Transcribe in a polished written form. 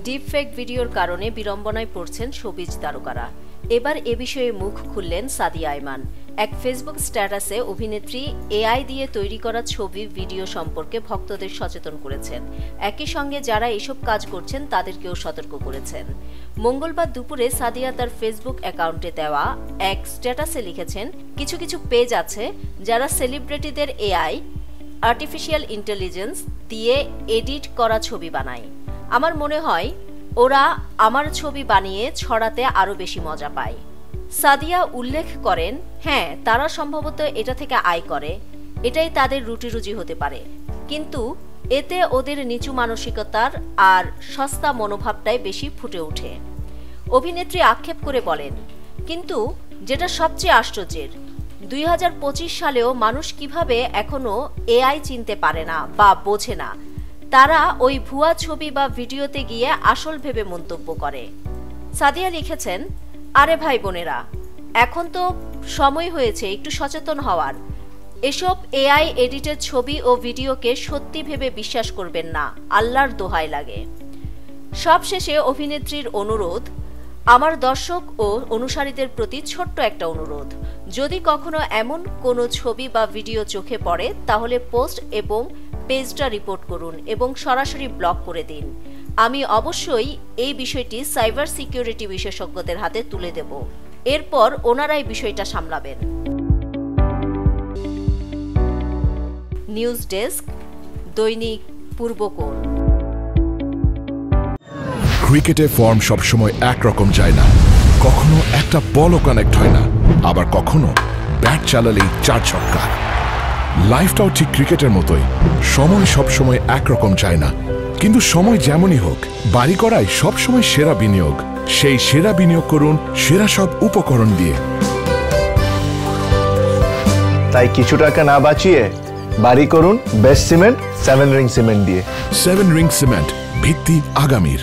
Deepfake ভিডিওর কারণে বিড়ম্বনায় পড়ছেন শোবিজ তারকারা। এবার এ বিষয়ে মুখ খুললেন সাদিয়া আইমান। এক ফেসবুক স্ট্যাটাসে অভিনেত্রী এআই দিয়ে তৈরি করা ছবি ভিডিও সম্পর্কে ভক্তদের সচেতন করেছেন। একই সঙ্গে যারা এসব কাজ করছেন তাদেরকেও সতর্ক করেছেন। মঙ্গলবার দুপুরে সাদিয়া তার ফেসবুক অ্যাকাউন্টে দেওয়া এক স্ট্যাটাসে লিখেছেন, কিছু কিছু পেজ আছে যারা সেলিব্রিটিদের এআই আর্টিফিশিয়াল ইন্টেলিজেন্স দিয়ে এডিট করা ছবি বানায়। আমার মনে হয় ওরা আমার ছবি বানিয়ে ছড়াতে আরও বেশি মজা পায়। সাদিয়া উল্লেখ করেন, হ্যাঁ, তারা সম্ভবত এটা থেকে আয় করে, এটাই তাদের রুটিরুজি হতে পারে, কিন্তু এতে ওদের নিচু মানসিকতার আর সস্তা মনোভাবটাই বেশি ফুটে ওঠে। অভিনেত্রী আক্ষেপ করে বলেন, কিন্তু যেটা সবচেয়ে আশ্চর্যের, 2025 সালেও মানুষ কিভাবে এখনো এআই চিনতে পারে না বা বোঝে না। তারা ওই ভুয়া ছবি বা ভিডিওতে গিয়ে আসল ভেবে মন্তব্য করে। সাদিয়া লিখেছেন, আরে ভাই বোনেরা, এখন তো সময় হয়েছে একটু সচেতন হওয়ার। এসব এআই এডিটেড ছবি ও ভিডিওকে সত্যি ভেবে বিশ্বাস করবেন না, আল্লাহর দোহাই লাগে। সবশেষে অভিনেত্রীর অনুরোধ, আমার দর্শক ও অনুসারীদের প্রতি ছোট্ট একটা অনুরোধ, যদি কখনো এমন কোনো ছবি বা ভিডিও চোখে পড়ে তাহলে পোস্ট এবং পেজটা রিপোর্ট করুন এবং সরাসরি ব্লক করে দিন। আমি অবশ্যই এই বিষয়টি সাইবার সিকিউরিটি বিশেষজ্ঞদের হাতে তুলে দেব, এরপর ওনারাই বিষয়টা সামলাবেন। নিউজ ডেস্ক, দৈনিক পূর্বকোণ। ক্রিকেটে ফর্ম সবসময় একরকম যায় না, কখনো একটা বলও কানেক্ট হয় না, আবার কখনো ব্যাট চালালেই 4 ছক্কা। লাইফটাও ঠিক ক্রিকেটের মতোই, সময় সবসময় একরকম যায় না, কিন্তু সময় যেমনই হোক, বাড়ি করাই সবসময় সেরা বিনিয়োগ। সেই সেরা বিনিয়োগ করুন সেরা সব উপকরণ দিয়ে। তাই কিছু টাকা না বাঁচিয়ে বাড়ি করুন বেস্ট সিমেন্ট 7 রিং সিমেন্ট দিয়ে। 7 রিং সিমেন্ট, ভিত্তি আগামীর।